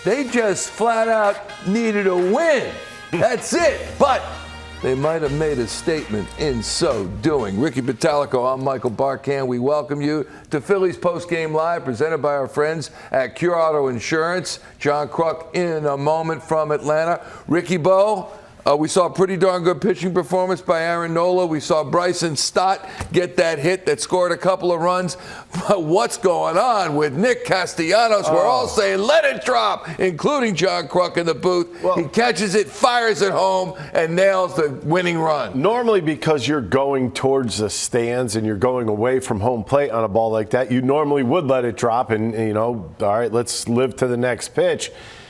They just flat out needed a win. That's it. But they might have made a statement in so doing. Ricky Pitalico, I'm Michael Barkan. We welcome you to Phillies Postgame Live, presented by our friends at Cure Auto Insurance. John Kruk in a moment from Atlanta. Ricky Bo, we saw a pretty darn good pitching performance by Aaron Nola. We saw Bryson Stott get that hit that scored a couple of runs. But what's going on with Nick Castellanos? We're all saying, let it drop, including John Kruk in the booth. Well, he catches it, fires it home, and nails the winning run. Normally, because you're going towards the stands and you're going away from home plate on a ball like that, you normally would let it drop and all right, let's live to the next pitch.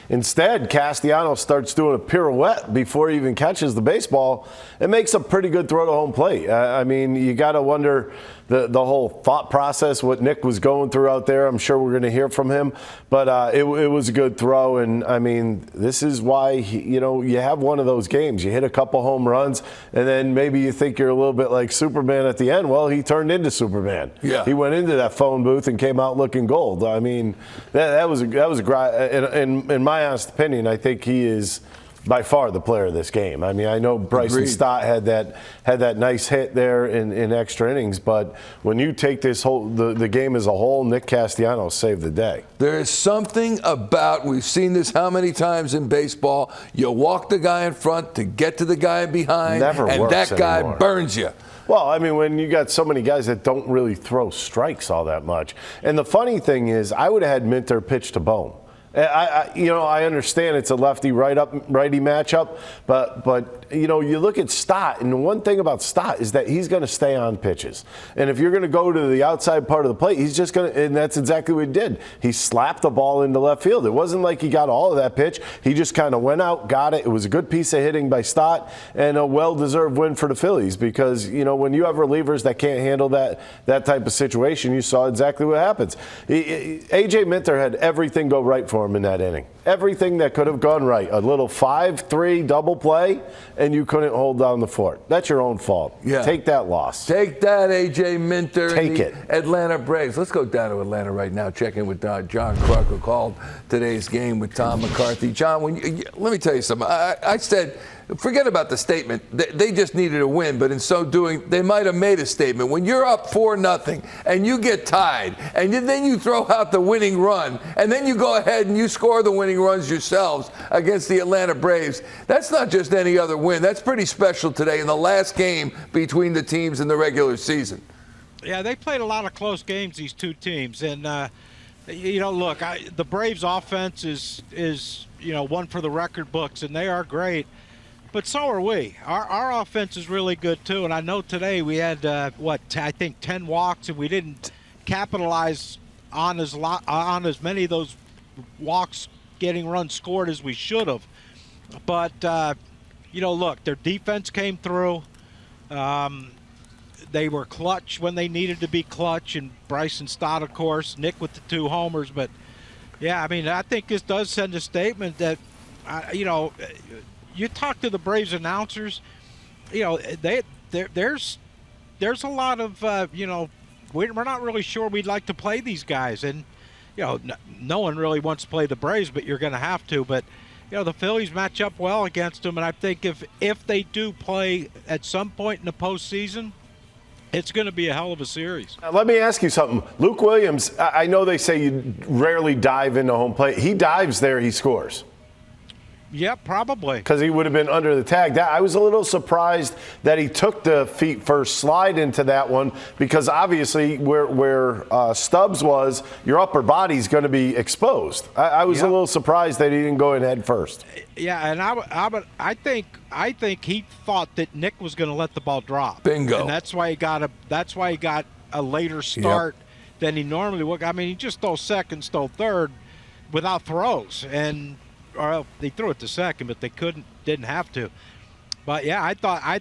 Instead, Castellanos starts doing a pirouette before he even catches the baseball and makes a pretty good throw to home plate. I mean, you got to wonder the whole thought process, what Nick was going through out there. I'm sure we're going to hear from him. But it was a good throw. And, I mean, this is why, you have one of those games. You hit a couple home runs, and then maybe you think you're a little bit like Superman at the end. Well, he turned into Superman. Yeah. He went into that phone booth and came out looking gold. I mean, that was in my honest opinion, I think he is by far the player of this game. I mean, I know Bryson Stott had that nice hit there in extra innings, but when you take the game as a whole, Nick Castellanos saved the day. There is something about, we've seen this how many times in baseball, you walk the guy in front to get to the guy behind, and that guy burns you. Well, I mean, when you got so many guys that don't really throw strikes all that much. And the funny thing is, I would have had Minter pitch to Bohm. I understand it's a lefty righty matchup, but you look at Stott, and the one thing about Stott is that he's going to stay on pitches. And if you're going to go to the outside part of the plate, he's just going to, and that's exactly what he did. He slapped the ball into left field. It wasn't like he got all of that pitch. He just kind of went out, got it. It was a good piece of hitting by Stott and a well-deserved win for the Phillies because, when you have relievers that can't handle that type of situation, you saw exactly what happens. A.J. Minter had everything go right for him in that inning. Everything that could have gone right. A little 5-3 double play, and you couldn't hold down the fort. That's your own fault. Yeah. Take that loss. Take that, A.J. Minter. Take it. Atlanta Braves. Let's go down to Atlanta right now, check in with John Kruk, who called today's game with Tom McCarthy. John, let me tell you something. I said, forget about the statement. They just needed a win, but in so doing, they might have made a statement. When you're up 4-0 and you get tied, and then you throw out the winning run, and then you go ahead and you score the winning runs yourselves against the Atlanta Braves, that's not just any other win. That's pretty special today in the last game between the teams in the regular season. Yeah, they played a lot of close games, these two teams. And, look, the Braves' offense is one for the record books, and they are great. But so are we. Our offense is really good, too. And I know today we had, I think 10 walks, and we didn't capitalize on as many of those walks getting runs scored as we should have. But, look, their defense came through. They were clutch when they needed to be clutch, and Bryson Stott, of course, Nick with the 2 homers. But, yeah, I mean, I think this does send a statement that, you talk to the Braves announcers, there's a lot of, we're not really sure we'd like to play these guys. And, no one really wants to play the Braves, but you're going to have to. But, the Phillies match up well against them. And I think if they do play at some point in the postseason, it's going to be a hell of a series. Let me ask you something. Luke Williams, I know they say you rarely dive into home plate. He dives there, he scores. Yeah, probably. Because he would have been under the tag. I was a little surprised that he took the feet first slide into that one because obviously where Stubbs was, your upper body's going to be exposed. I was a little surprised that he didn't go in head first. Yeah, and I think he thought that Nick was going to let the ball drop. Bingo. And that's why he got a later start than he normally would. I mean, he just stole second, stole third without throws, and they threw it to second, but they didn't have to. But yeah, I thought he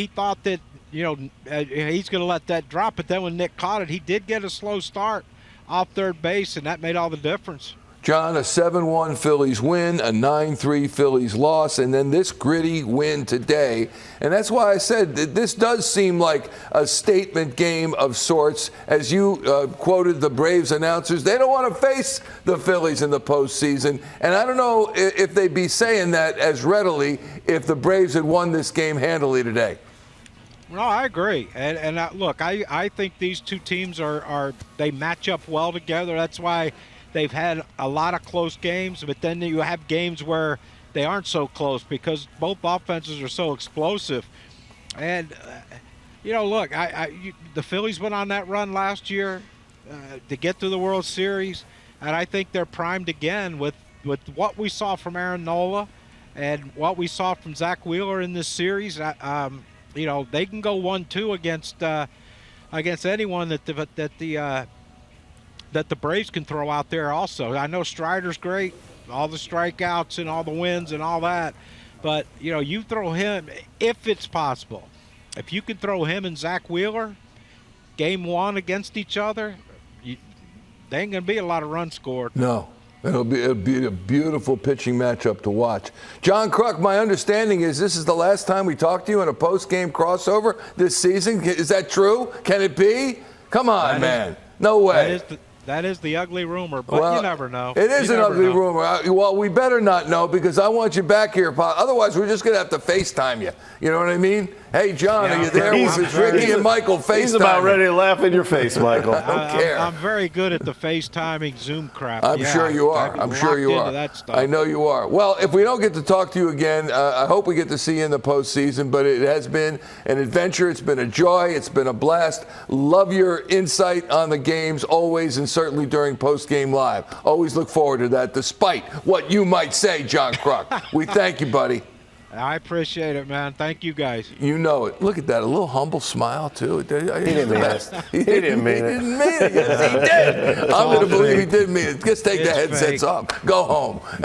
thought that he's going to let that drop. But then when Nick caught it, he did get a slow start off third base, and that made all the difference. John, a 7-1 Phillies win, a 9-3 Phillies loss, and then this gritty win today. And that's why I said that this does seem like a statement game of sorts. As you quoted the Braves announcers, they don't want to face the Phillies in the postseason. And I don't know if they'd be saying that as readily if the Braves had won this game handily today. No, I agree. And look, I think these two teams they match up well together. That's why they've had a lot of close games, but then you have games where they aren't so close because both offenses are so explosive. And, look, the Phillies went on that run last year to get to the World Series, and I think they're primed again with what we saw from Aaron Nola and what we saw from Zach Wheeler in this series. They can go 1-2 against anyone that the Braves can throw out there also. I know Strider's great, all the strikeouts and all the wins and all that, but, you throw him, if it's possible, if you can throw him and Zach Wheeler game one against each other, there ain't going to be a lot of runs scored. No. It'll be a beautiful pitching matchup to watch. John Kruk, my understanding is this is the last time we talk to you in a post-game crossover this season. Is that true? Can it be? Come on, man. No way. That is the ugly rumor, but you never know. It is an ugly rumor. Well, we better not know because I want you back here. Otherwise, we're just going to have to FaceTime you. You know what I mean? Hey, John, are you there? It's Ricky and Michael FaceTime. He's about ready to laugh in your face, Michael. I don't care. I'm very good at the FaceTiming Zoom crap. I'm sure you are. I'm sure you are. That stuff. I know you are. Well, if we don't get to talk to you again, I hope we get to see you in the postseason, but it has been an adventure. It's been a joy. It's been a blast. Love your insight on the games always, and certainly during Postgame Live. Always look forward to that, despite what you might say, John Kruk. We thank you, buddy. I appreciate it, man. Thank you, guys. You know it. Look at that. A little humble smile, too. He didn't mean it. He didn't mean it. He didn't mean it. Yes, he did. I'm going to believe he did mean it. Just take the headsets off. Go home. And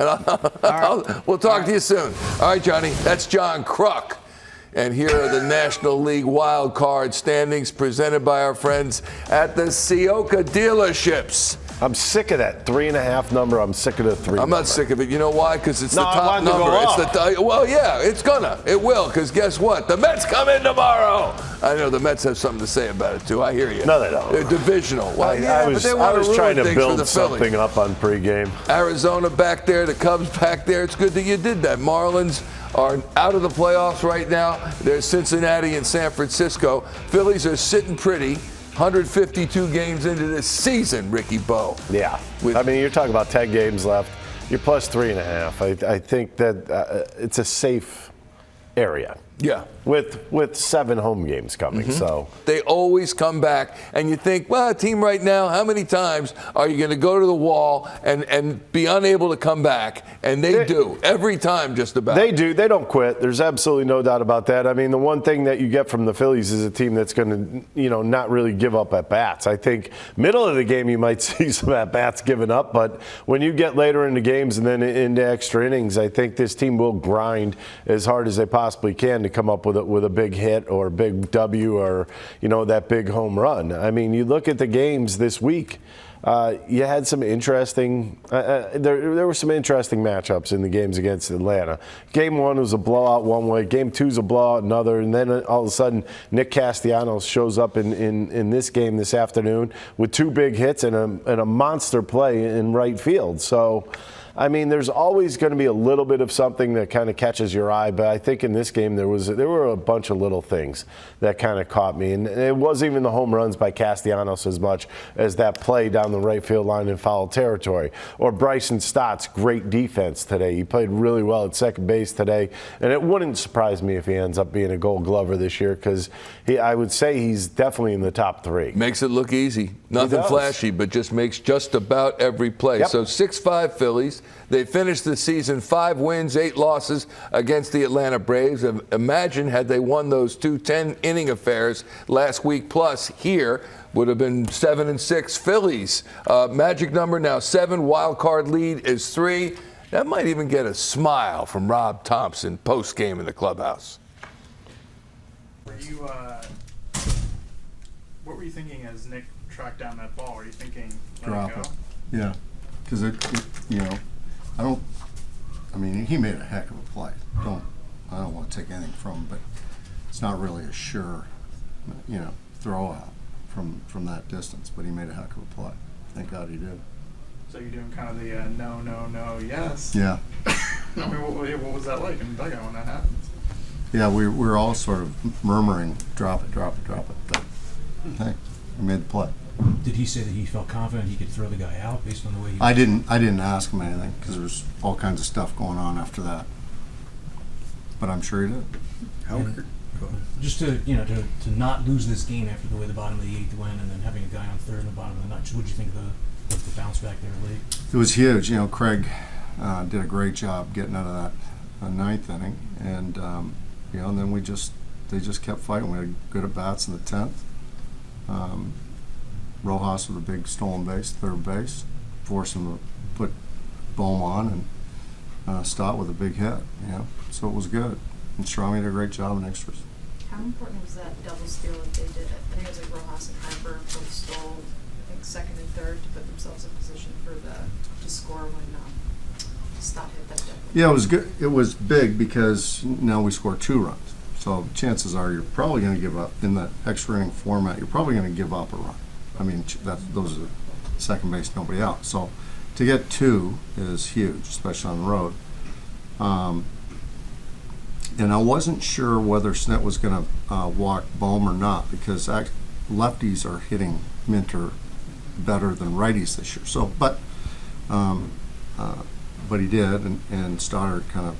we'll talk to you soon. All right, Johnny. That's John Kruk. And here are the National League wild card standings presented by our friends at the Sioka dealerships. I'm sick of that 3.5 number. I'm sick of the 3. I'm not sick of it. You know why? Because it's the top number. It will. Because guess what? The Mets come in tomorrow. I know the Mets have something to say about it too. I hear you. No, they don't. They're divisional. Well, I was trying to build something up on pregame. Arizona back there. The Cubs back there. It's good that you did that. Marlins are out of the playoffs right now. There's Cincinnati and San Francisco. Phillies are sitting pretty. 152 games into this season, Ricky Bo. Yeah. You're talking about 10 games left. You're plus 3.5. I think that it's a safe area. Yeah. With 7 home games coming, so. They always come back, and you think, well, a team right now, how many times are you going to go to the wall and be unable to come back? And they do. Every time, just about. They do. They don't quit. There's absolutely no doubt about that. I mean, the one thing that you get from the Phillies is a team that's going to, not really give up at bats. I think middle of the game you might see some at bats given up, but when you get later into games and then into extra innings, I think this team will grind as hard as they possibly can to come up with a big hit or a big W or, that big home run. I mean, you look at the games this week, you had some interesting, there were some interesting matchups in the games against Atlanta. Game 1 was a blowout one way, Game 2 is a blowout another, and then all of a sudden Nick Castellanos shows up in this game this afternoon with 2 big hits and a monster play in right field. So, there's always going to be a little bit of something that kind of catches your eye, but I think in this game there were a bunch of little things that kind of caught me, and it wasn't even the home runs by Castellanos as much as that play down the right field line in foul territory, or Bryson Stott's great defense today. He played really well at second base today, and it wouldn't surprise me if he ends up being a Gold Glover this year because I would say he's definitely in the top 3. Makes it look easy. Nothing flashy, but just makes just about every play. Yep. So 6-5 Phillies. They finished the season 5 wins, 8 losses against the Atlanta Braves. Imagine had they won those 2 10-inning affairs last week plus here, would have been 7-6 Phillies. Magic number now 7. Wild card lead is 3. That might even get a smile from Rob Thomson post-game in the clubhouse. What were you thinking as Nick tracked down that ball? Were you thinking, let Drop it go? it. Yeah. because I mean, he made a heck of a play. I don't want to take anything from him, but it's not really a sure, throw out from that distance. But he made a heck of a play. Thank God he did. So you're doing kind of the no, yes. Yeah. I mean, what was that like in the dugout when that happens? Yeah, we were all sort of murmuring, drop it. But hey, he made the play. Did he say that he felt confident he could throw the guy out based on the way he? I didn't ask him anything because there was all kinds of stuff going on after that. But I'm sure he did. Just to to not lose this game after the way the bottom of the 8th went, and then having a guy on third in the bottom of the ninth. What did you think of the bounce back there late? It was huge. Craig did a great job getting out of that ninth inning, and and then they just kept fighting. We had good at bats in the 10th. Rojas with a big stolen base, third base, forced him to put Bohm on, and Stott with a big hit. So it was good. And Strami did a great job in extras. How important was that double steal that they did? I think it was like Rojas and Harper both stole, I think, second and third to put themselves in position to score when Stott hit that double. Yeah, it was good. It was big because now we score 2 runs. So chances are you're probably going to give up in the extra inning format. You're probably going to give up a run. I mean, those are second base, nobody out. So to get 2 is huge, especially on the road. And I wasn't sure whether Snett was going to walk Bohm or not, because lefties are hitting Minter better than righties this year. So, but he did, and Stoddard kind of,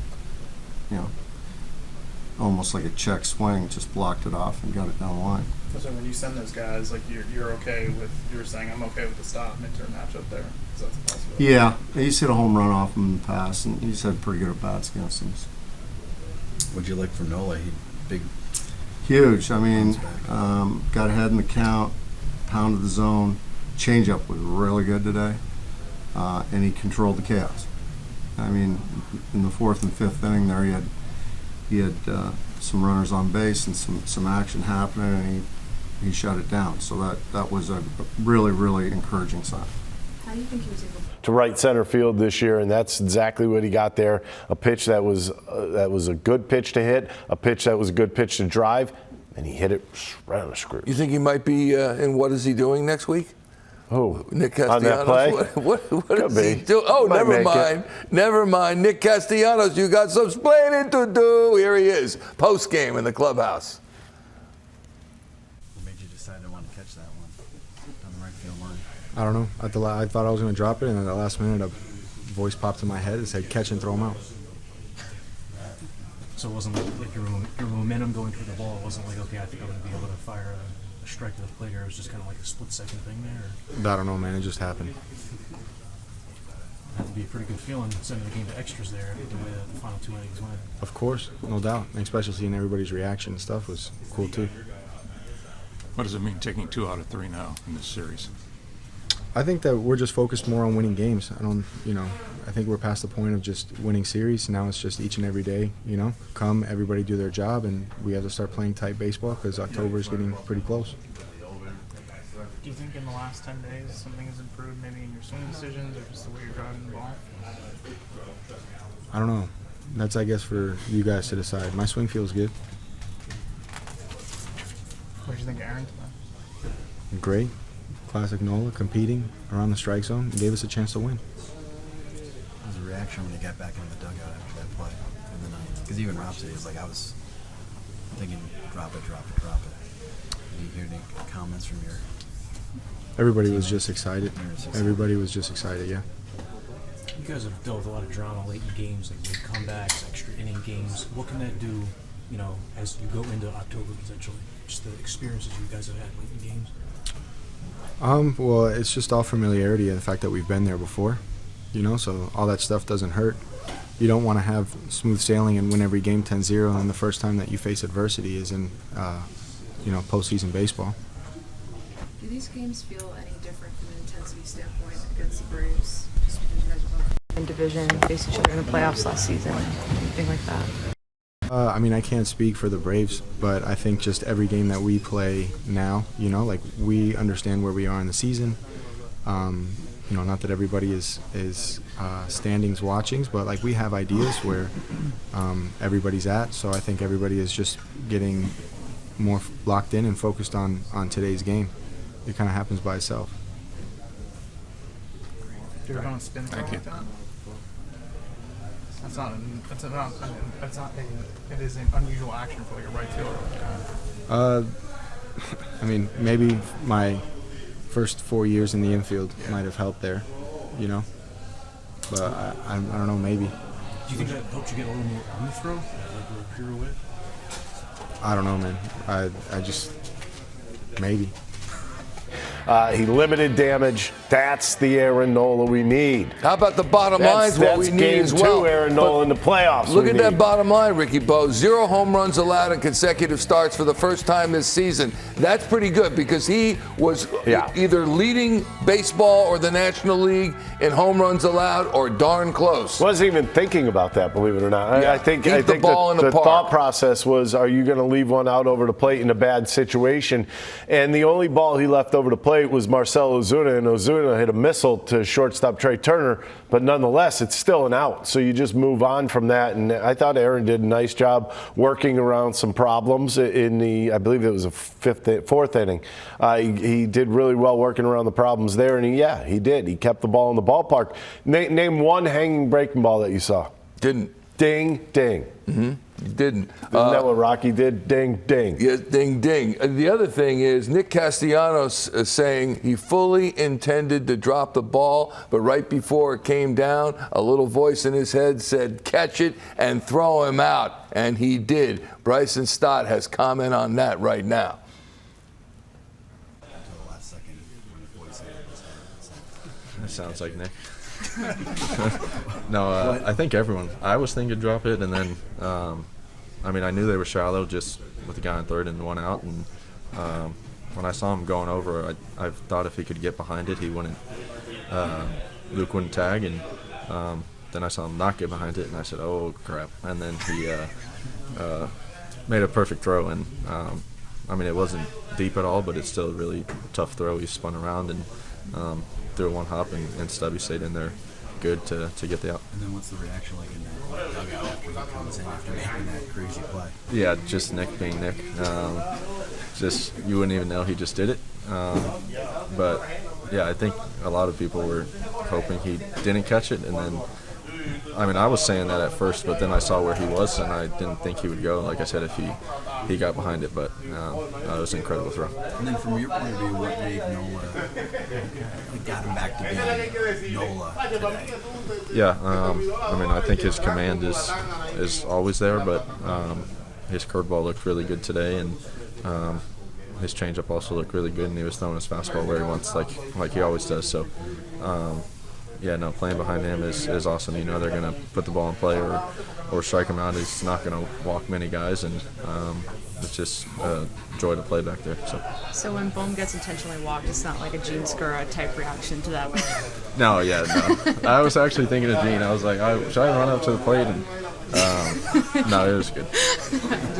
almost like a check swing, just blocked it off and got it down the line. So when you send those guys, like you're okay with, you were saying I'm okay with the Stott Minter matchup there. So that's a possibility. Yeah, he's hit a home run off him in the past, and he's had pretty good at bats against him. What'd you like from Nola? Big. Huge. I mean, got ahead in the count, pounded the zone. Changeup was really good today, and he controlled the chaos. I mean, in the 4th and 5th inning there, he had some runners on base and some action happening, and he shut it down. So that was a really, really encouraging sign. How do you think he was able To right center field this year, and that's exactly what he got there. A pitch that was a good pitch to hit, a pitch that was a good pitch to drive, and he hit it right on the screw. You think he might be in What Is He Doing next week? Oh, Nick Castellanos. on that play? What is he doing? Oh, never mind. Nick Castellanos, you got some explaining to do. Here he is, post-game in the clubhouse. What made you decide to want to catch that one down the right field line? I don't know. I thought I was going to drop it, and at the last minute, a voice popped in my head and said, "Catch and throw him out." So it wasn't like your momentum going toward the ball. It wasn't like, okay, I think I'm going to be able to fire a strike to the plate here. It was just kind of like a split-second thing there. I don't know, man. It just happened. It had to be a pretty good feeling sending the game to extras there, the way the final 2 innings went. Of course, no doubt. And especially seeing everybody's reaction and stuff was cool, too. What does it mean taking 2 out of 3 now in this series? I think that we're just focused more on winning games. I think we're past the point of just winning series. Now it's just each and every day, come, everybody do their job, and we have to start playing tight baseball because October is getting pretty close. Do you think in the last 10 days something has improved, maybe in your swing decisions or just the way you're driving the ball? I don't know. That's, I guess, for you guys to decide. My swing feels good. What do you think, Aaron? Great. Classic Nola, competing around the strike zone, and gave us a chance to win. What was the reaction when you got back into the dugout after that play in the ninth? Because even Rob said, he was like, I was thinking, drop it. Did you hear any comments from your... Everybody was just excited. Everybody was just excited, yeah. You guys have dealt with a lot of drama late in games, like big comebacks, extra inning games. What can that do, as you go into October potentially? Just the experiences you guys have had late in games? Well, it's just all familiarity and the fact that we've been there before, so all that stuff doesn't hurt. You don't want to have smooth sailing and win every game 10-0, and the first time that you face adversity is in, postseason baseball. Do these games feel any different from an intensity standpoint against the Braves? Just because you guys are both in division, faced each other in the playoffs last season, anything like that? I can't speak for the Braves, but I think just every game that we play now, we understand where we are in the season. not that everybody is standings watchings, but like we have ideas where everybody's at. So I think everybody is just getting more locked in and focused on today's game. It kind of happens by itself. If you're going to spin Thank you. like that, it is an unusual action for like a right fielder. I mean, maybe my first 4 years in the infield might have helped there, But I don't know, maybe. Do you think that helped you get a little more on the throw, like a pure way? I don't know, man. I just maybe. He limited damage. That's the Aaron Nola we need. How about the bottom line's what we need game as well? Two, Aaron Nola in the playoffs. Look at that bottom line, Ricky Bo. 0 home runs allowed in consecutive starts for the first time this season. That's pretty good because he was either leading baseball or the National League in home runs allowed or darn close. Wasn't even thinking about that, believe it or not. Yeah. I think the ball in the park. thought process was, are you going to leave one out over the plate in a bad situation? And the only ball he left over the plate was Marcell Ozuna, and Ozuna hit a missile to shortstop Trey Turner, but nonetheless, it's still an out. So you just move on from that, and I thought Aaron did a nice job working around some problems in the, I believe it was a fourth inning. He did really well working around the problems there, and he did. He kept the ball in the ballpark. Name one hanging breaking ball that you saw. Didn't. Ding, ding. Mm-hmm. Didn't. Isn't that what Rocky did? Ding, ding. Yes, ding, ding. The other thing is Nick Castellanos saying he fully intended to drop the ball, but right before it came down, a little voice in his head said, catch it and throw him out. And he did. Bryson Stott has comment on that right now. That sounds like Nick. No, I think everyone. I was thinking drop it, and then, I knew they were shallow just with the guy on third and one out. And when I saw him going over, I thought if he could get behind it, he wouldn't. Luke wouldn't tag, and then I saw him not get behind it, and I said, "Oh crap!" And then he made a perfect throw, and it wasn't deep at all, but it's still a really tough throw. He spun around and threw one hop, and Stubby stayed in there good to get the out. And then what's the reaction like in the dugout after he comes in after making that crazy play? Yeah, just Nick being Nick. Just you wouldn't even know he just did it. But yeah, I think a lot of people were hoping he didn't catch it, and then I was saying that at first, but then I saw where he was, and I didn't think he would go. Like I said, if he got behind it, but it was an incredible throw. And then from your point of view, what made Nola, got him back to being Nola today? Yeah, I think his command is always there, but his curveball looked really good today, and his changeup also looked really good, and he was throwing his fastball where he wants, like he always does. So, playing behind him is awesome. They're going to put the ball in play or strike him out. He's not going to walk many guys, and it's just a joy to play back there. So when Bohm gets intentionally walked, it's not like a Gene Skura type reaction to that? No. I was actually thinking of Gene. I was like, should I run up to the plate? And no, it was good.